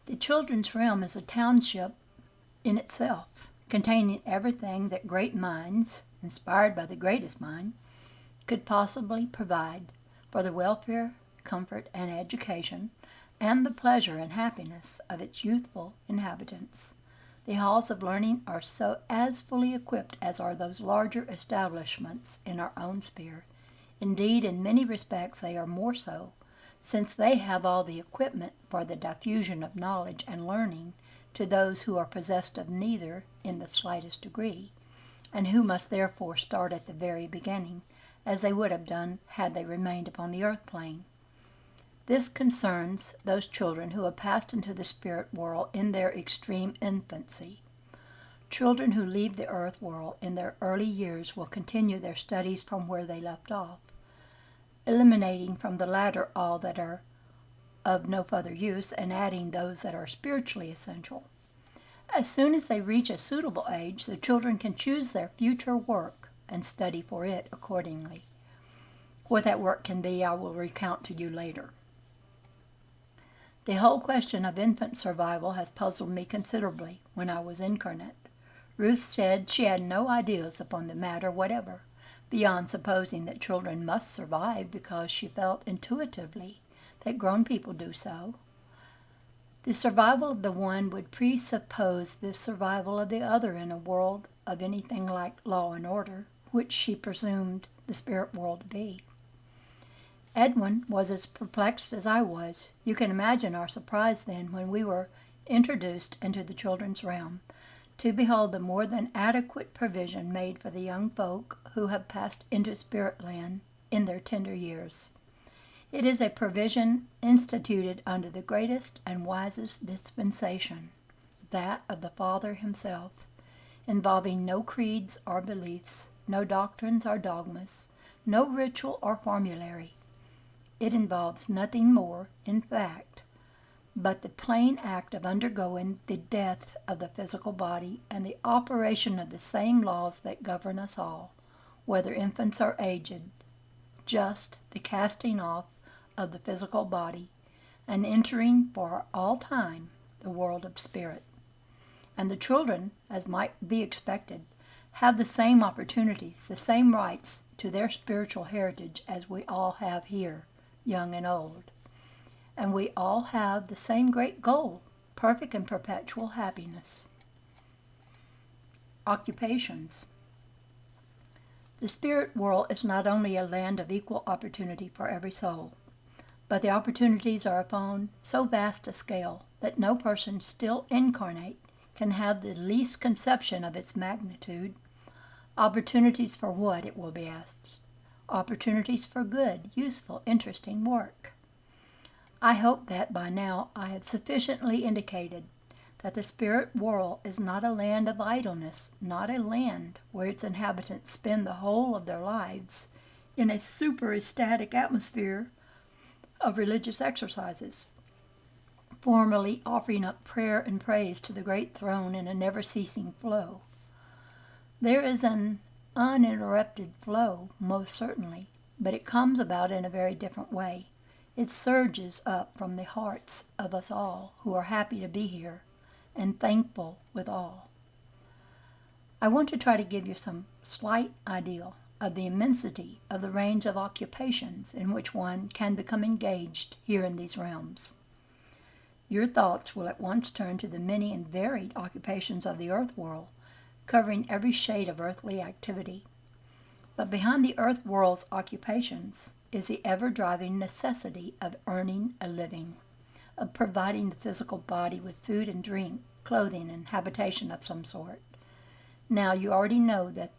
The children's realm is a township in itself, containing everything that great minds, inspired by the greatest mind, could possibly provide for the welfare, comfort, and education, and the pleasure and happiness of its youthful inhabitants. The halls of learning are so as fully equipped as are those larger establishments in our own sphere. Indeed, in many respects they are more so, since they have all the equipment for the diffusion of knowledge and learning to those who are possessed of neither in the slightest degree, and who must therefore start at the very beginning, as they would have done had they remained upon the earth plane. This concerns those children who have passed into the spirit world in their extreme infancy. Children who leave the earth world in their early years will continue their studies from where they left off, eliminating from the latter all that are of no further use and adding those that are spiritually essential. As soon as they reach a suitable age, the children can choose their future work and study for it accordingly. What that work can be, I will recount to you later. The whole question of infant survival has puzzled me considerably when I was incarnate. Ruth said she had no ideas upon the matter whatever, beyond supposing that children must survive because she felt intuitively that grown people do so. The survival of the one would presuppose the survival of the other in a world of anything like law and order, which she presumed the spirit world to be. Edwin was as perplexed as I was. You can imagine our surprise then when we were introduced into the children's realm, to behold the more than adequate provision made for the young folk who have passed into spirit land in their tender years. It is a provision instituted under the greatest and wisest dispensation, that of the Father himself, involving no creeds or beliefs, no doctrines or dogmas, no ritual or formulary. It involves nothing more, in fact, but the plain act of undergoing the death of the physical body and the operation of the same laws that govern us all, whether infants or aged, just the casting off of the physical body and entering for all time the world of spirit. And the children, as might be expected, have the same opportunities, the same rights to their spiritual heritage as we all have here, young and old. And we all have the same great goal, perfect and perpetual happiness. Occupations. The spirit world is not only a land of equal opportunity for every soul, but the opportunities are upon so vast a scale that no person still incarnate can have the least conception of its magnitude. Opportunities for what, it will be asked? Opportunities for good, useful, interesting work. I hope that by now I have sufficiently indicated that the spirit world is not a land of idleness, not a land where its inhabitants spend the whole of their lives in a super-ecstatic atmosphere of religious exercises, formally offering up prayer and praise to the great throne in a never-ceasing flow. There is an uninterrupted flow, most certainly, but it comes about in a very different way. It surges up from the hearts of us all who are happy to be here and thankful withal. I want to try to give you some slight idea of the immensity of the range of occupations in which one can become engaged here in these realms. Your thoughts will at once turn to the many and varied occupations of the earth world, covering every shade of earthly activity. But behind the earth world's occupations is the ever-driving necessity of earning a living, of providing the physical body with food and drink, clothing, and habitation of some sort. Now, you already know that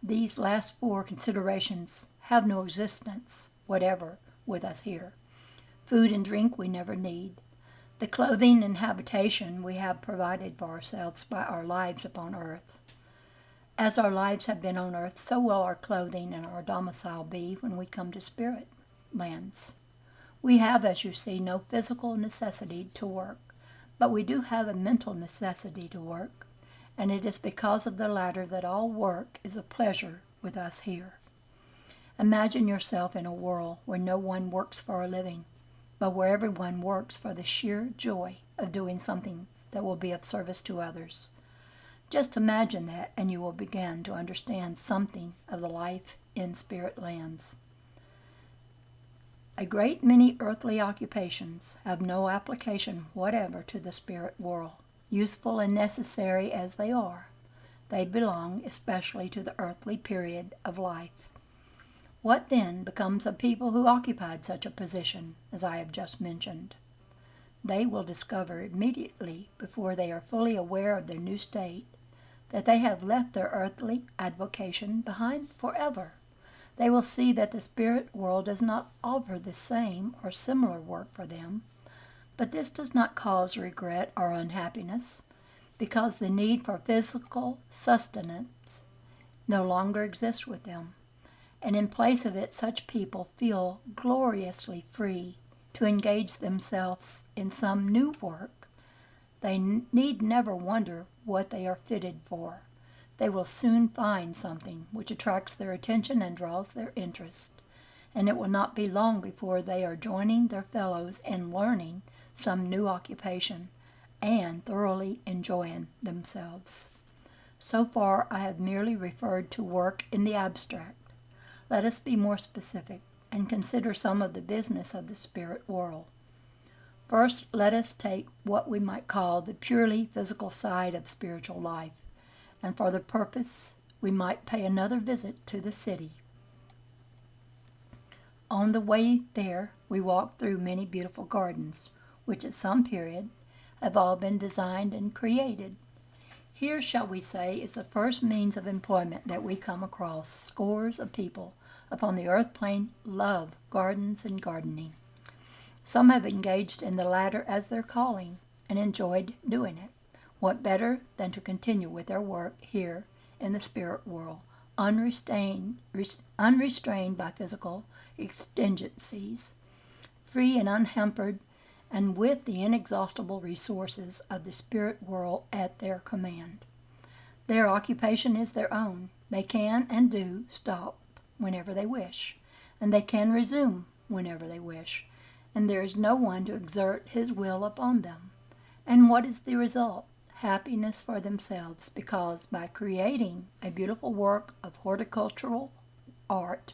these last four considerations have no existence whatever with us here. Food and drink we never need. The clothing and habitation we have provided for ourselves by our lives upon earth. As our lives have been on earth, so will our clothing and our domicile be when we come to spirit lands. We have, as you see, no physical necessity to work, but we do have a mental necessity to work, and it is because of the latter that all work is a pleasure with us here. Imagine yourself in a world where no one works for a living. but where everyone works for the sheer joy of doing something that will be of service to others. Just imagine that, and you will begin to understand something of the life in spirit lands. A great many earthly occupations have no application whatever to the spirit world, useful and necessary as they are. They belong especially to the earthly period of life. What then becomes of people who occupied such a position as I have just mentioned? They will discover immediately, before they are fully aware of their new state, that they have left their earthly avocation behind forever. They will see that the spirit world does not offer the same or similar work for them, but this does not cause regret or unhappiness, because the need for physical sustenance no longer exists with them, and in place of it such people feel gloriously free to engage themselves in some new work. They need never wonder what they are fitted for. They will soon find something which attracts their attention and draws their interest, and it will not be long before they are joining their fellows in learning some new occupation and thoroughly enjoying themselves. So far I have merely referred to work in the abstract. Let us be more specific and consider some of the business of the spirit world. First, let us take what we might call the purely physical side of spiritual life, and for the purpose we might pay another visit to the city. On the way there we walk through many beautiful gardens, which at some period have all been designed and created. Here, shall we say, is the first means of employment that we come across. Scores of people upon the earth plane love gardens and gardening. Some have engaged in the latter as their calling and enjoyed doing it. What better than to continue with their work here in the spirit world, unrestrained by physical exigencies, free and unhampered, and with the inexhaustible resources of the spirit world at their command. Their occupation is their own. They can and do stop whenever they wish, and they can resume whenever they wish, and there is no one to exert his will upon them. And what is the result? Happiness for themselves, because by creating a beautiful work of horticultural art,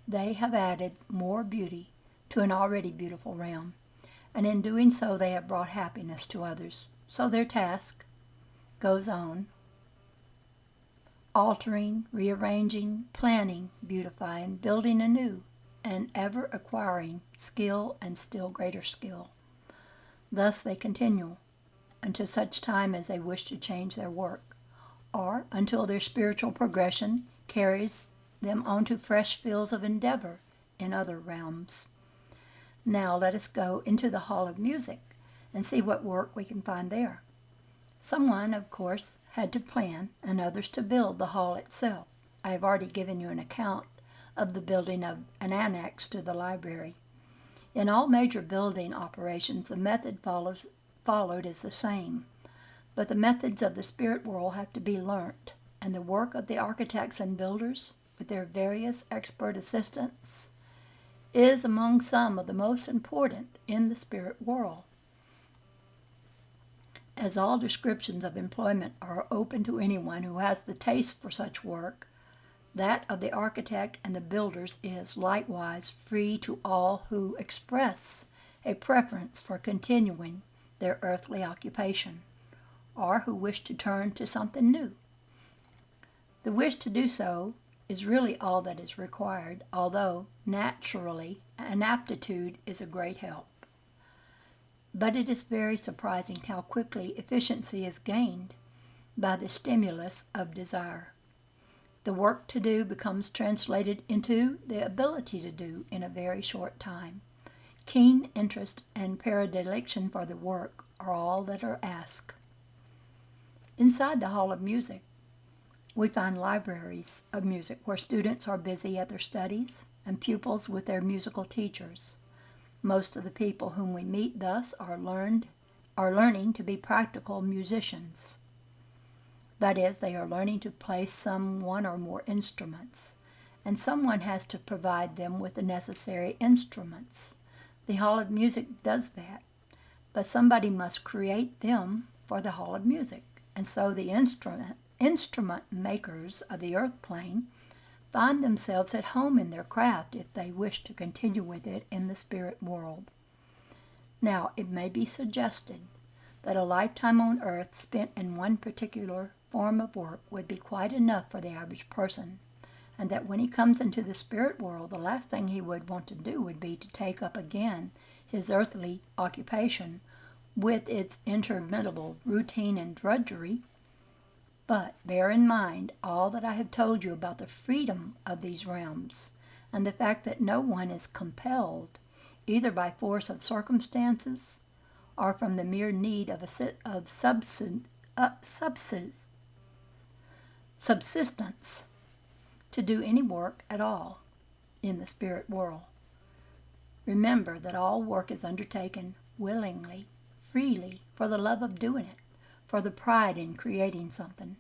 they have added more beauty to an already beautiful realm, and in doing so they have brought happiness to others. So their task goes on, altering, rearranging, planning, beautifying, building anew, and ever acquiring skill and still greater skill. Thus they continue until such time as they wish to change their work, or until their spiritual progression carries them on to fresh fields of endeavor in other realms. Now let us go into the Hall of Music and see what work we can find there. Someone, of course, had to plan and others to build the hall itself. I have already given you an account of the building of an annex to the library. In all major building operations, the method followed is the same, but the methods of the spirit world have to be learnt, and the work of the architects and builders, with their various expert assistants, is among some of the most important in the spirit world. As all descriptions of employment are open to anyone who has the taste for such work, that of the architect and the builders is likewise free to all who express a preference for continuing their earthly occupation, or who wish to turn to something new. The wish to do so is really all that is required, although naturally an aptitude is a great help. But it is very surprising how quickly efficiency is gained by the stimulus of desire. The work to do becomes translated into the ability to do in a very short time. Keen interest and predilection for the work are all that are asked. Inside the Hall of Music, we find libraries of music where students are busy at their studies and pupils with their musical teachers. Most of the people whom we meet thus are learning to be practical musicians. That is, they are learning to play some one or more instruments, and someone has to provide them with the necessary instruments. The Hall of Music does that, but somebody must create them for the Hall of Music. And so the instrument makers of the earth plane find themselves at home in their craft if they wish to continue with it in the spirit world. Now, it may be suggested that a lifetime on earth spent in one particular form of work would be quite enough for the average person, and that when he comes into the spirit world, the last thing he would want to do would be to take up again his earthly occupation with its interminable routine and drudgery. But bear in mind all that I have told you about the freedom of these realms, and the fact that no one is compelled, either by force of circumstances or from the mere need of subsistence, to do any work at all in the spirit world. Remember that all work is undertaken willingly, freely, for the love of doing it, for the pride in creating something,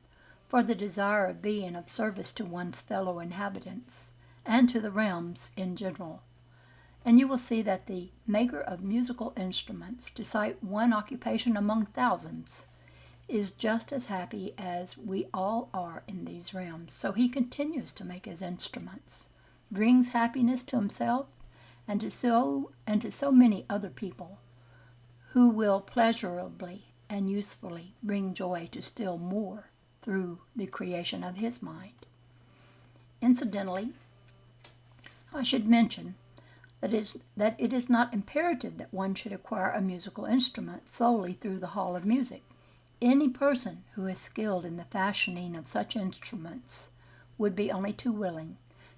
for the desire of being of service to one's fellow inhabitants, and to the realms in general. And you will see that the maker of musical instruments, to cite one occupation among thousands, is just as happy as we all are in these realms. So he continues to make his instruments, brings happiness to himself and to so many other people, who will pleasurably and usefully bring joy to still more through the creation of his mind. Incidentally, I should mention that it is not imperative that one should acquire a musical instrument solely through the Hall of Music. Any person who is skilled in the fashioning of such instruments would be only too willing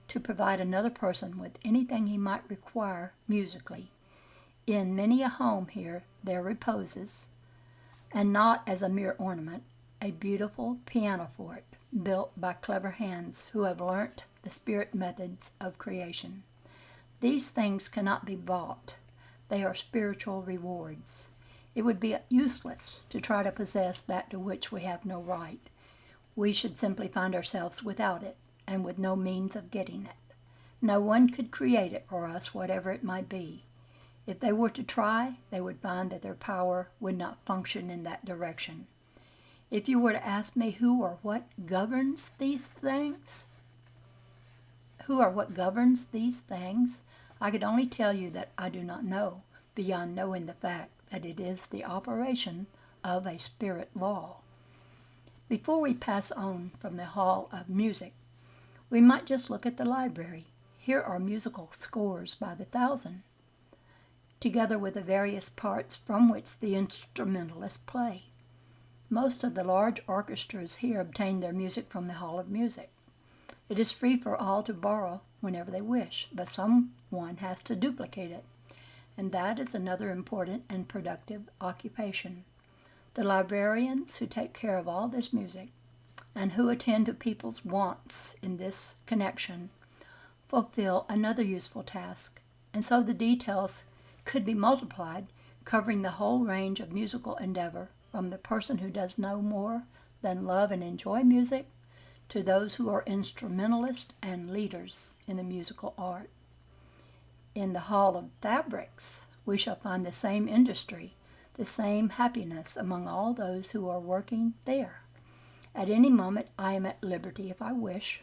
to provide another person with anything he might require musically. In many a home here there reposes, and not as a mere ornament, a beautiful pianoforte built by clever hands who have learnt the spirit methods of creation. These things cannot be bought. They are spiritual rewards. It would be useless to try to possess that to which we have no right. We should simply find ourselves without it, and with no means of getting it. No one could create it for us, whatever it might be. If they were to try, they would find that their power would not function in that direction. If you were to ask me who or what governs these things, I could only tell you that I do not know, beyond knowing the fact that it is the operation of a spirit law. Before we pass on from the Hall of Music, we might just look at the library. Here are musical scores by the thousand, together with the various parts from which the instrumentalists play. Most of the large orchestras here obtain their music from the Hall of Music. It is free for all to borrow whenever they wish, but someone has to duplicate it, and that is another important and productive occupation. The librarians who take care of all this music and who attend to people's wants in this connection fulfill another useful task, and so the details could be multiplied, covering the whole range of musical endeavor, from the person who does no more than love and enjoy music to those who are instrumentalists and leaders in the musical art. In the Hall of Fabrics, we shall find the same industry, the same happiness among all those who are working there. At any moment I am at liberty, if I wish,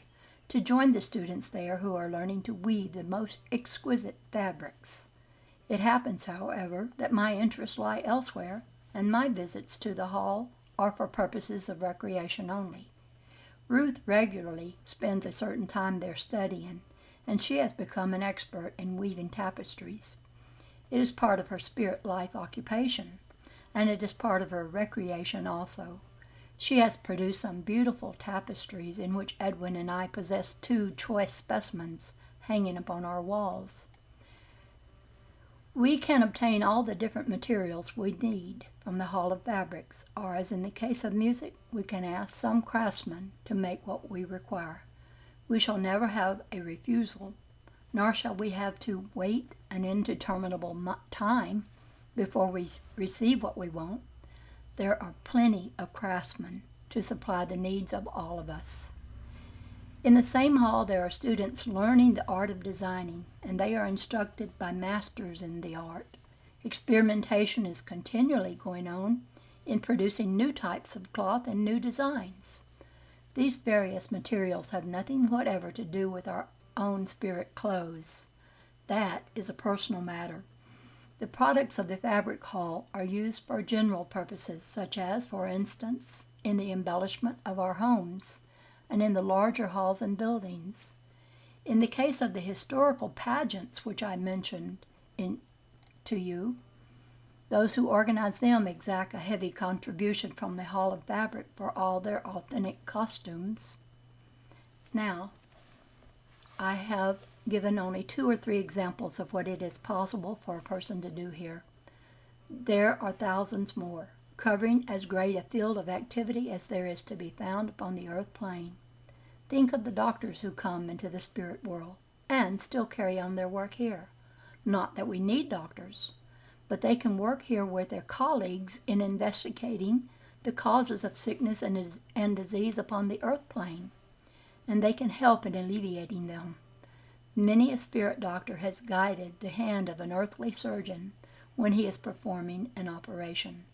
to join the students there who are learning to weave the most exquisite fabrics. It happens, however, that my interests lie elsewhere, and my visits to the hall are for purposes of recreation only. Ruth regularly spends a certain time there studying, and she has become an expert in weaving tapestries. It is part of her spirit life occupation, and it is part of her recreation also. She has produced some beautiful tapestries in which Edwin and I possess 2 choice specimens hanging upon our walls. We can obtain all the different materials we need from the Hall of Fabrics, or as in the case of music, we can ask some craftsman to make what we require. We shall never have a refusal, nor shall we have to wait an indeterminable time before we receive what we want. There are plenty of craftsmen to supply the needs of all of us. In the same hall there are students learning the art of designing, and they are instructed by masters in the art. Experimentation is continually going on in producing new types of cloth and new designs. These various materials have nothing whatever to do with our own spirit clothes. That is a personal matter. The products of the fabric hall are used for general purposes, such as, for instance, in the embellishment of our homes and in the larger halls and buildings. In the case of the historical pageants which I mentioned to you, those who organize them exact a heavy contribution from the Hall of Fabric for all their authentic costumes. Now, I have given only 2 or 3 examples of what it is possible for a person to do here. There are thousands more, covering as great a field of activity as there is to be found upon the earth plane. Think of the doctors who come into the spirit world and still carry on their work here. Not that we need doctors, but they can work here with their colleagues in investigating the causes of sickness and disease upon the earth plane, and they can help in alleviating them. Many a spirit doctor has guided the hand of an earthly surgeon when he is performing an operation.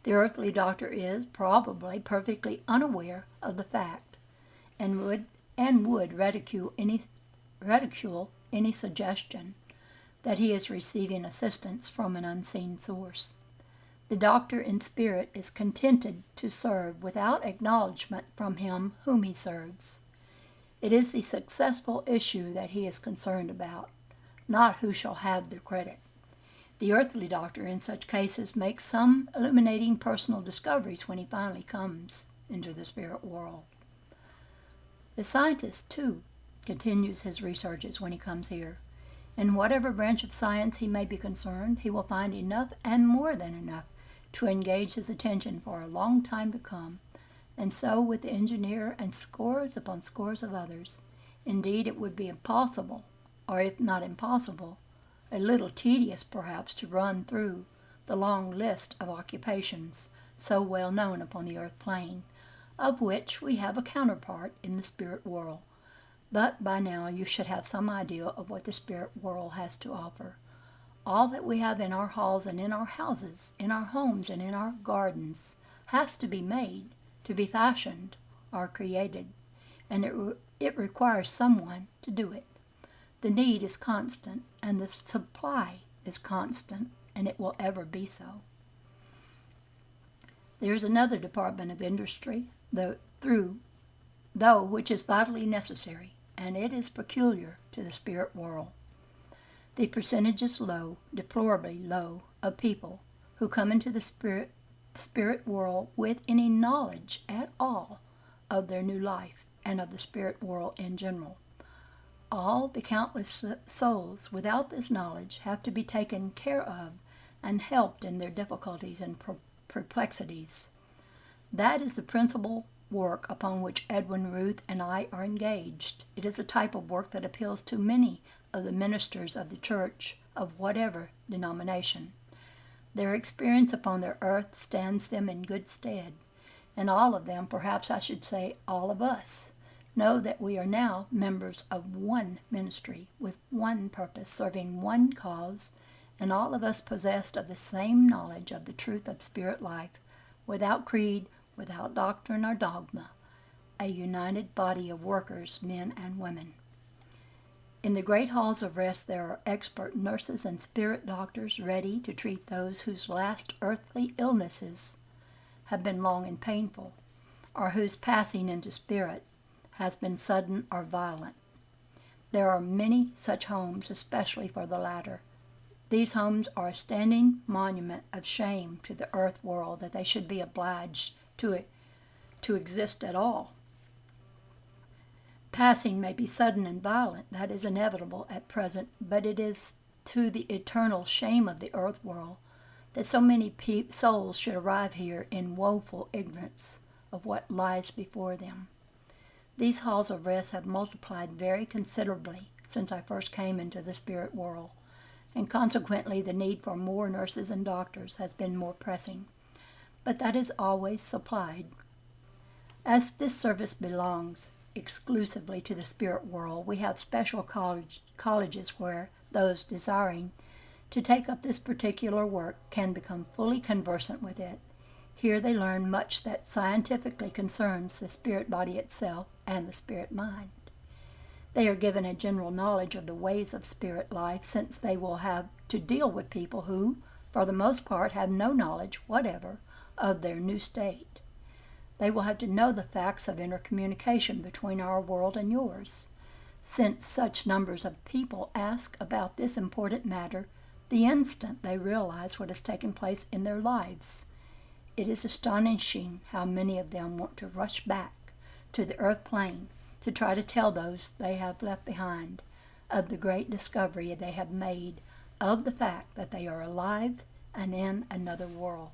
The earthly doctor is probably perfectly unaware of the fact, and would ridicule any suggestion that he is receiving assistance from an unseen source. The doctor in spirit is contented to serve without acknowledgement from him whom he serves. It is the successful issue that he is concerned about, not who shall have the credit. The earthly doctor in such cases makes some illuminating personal discoveries when he finally comes into the spirit world. The scientist, too, continues his researches when he comes here. In whatever branch of science he may be concerned, he will find enough and more than enough to engage his attention for a long time to come, and so with the engineer and scores upon scores of others. Indeed, it would be impossible, or if not impossible, a little tedious perhaps, to run through the long list of occupations so well known upon the earth plane, of which we have a counterpart in the spirit world. But by now you should have some idea of what the spirit world has to offer. All that we have in our halls and in our houses, in our homes and in our gardens, has to be made, to be fashioned, or created, and it requires someone to do it. The need is constant, and the supply is constant, and it will ever be so. There is another department of industry, though which is vitally necessary, and it is peculiar to the spirit world. The percentage is low, deplorably low, of people who come into the spirit world with any knowledge at all of their new life and of the spirit world in general. All the countless souls without this knowledge have to be taken care of and helped in their difficulties and perplexities. That is the principal work upon which Edwin, Ruth, and I are engaged. It is a type of work that appeals to many of the ministers of the church of whatever denomination. Their experience upon the earth stands them in good stead, and all of them, perhaps I should say all of us, know that we are now members of one ministry with one purpose, serving one cause, and all of us possessed of the same knowledge of the truth of spirit life, without creed, without doctrine or dogma, a united body of workers, men and women. In the great halls of rest there are expert nurses and spirit doctors ready to treat those whose last earthly illnesses have been long and painful, or whose passing into spirit has been sudden or violent. There are many such homes, especially for the latter. These homes are a standing monument of shame to the earth world that they should be obliged to exist at all. Passing may be sudden and violent, that is inevitable at present, but it is to the eternal shame of the earth world that so many souls should arrive here in woeful ignorance of what lies before them. These halls of rest have multiplied very considerably since I first came into the spirit world, and consequently the need for more nurses and doctors has been more pressing. But that is always supplied. As this service belongs exclusively to the spirit world, we have special colleges where those desiring to take up this particular work can become fully conversant with it. Here they learn much that scientifically concerns the spirit body itself and the spirit mind. They are given a general knowledge of the ways of spirit life, since they will have to deal with people who, for the most part, have no knowledge whatever of their new state. They will have to know the facts of intercommunication between our world and yours. Since such numbers of people ask about this important matter the instant they realize what has taken place in their lives, it is astonishing how many of them want to rush back to the earth plane to try to tell those they have left behind of the great discovery they have made of the fact that they are alive and in another world.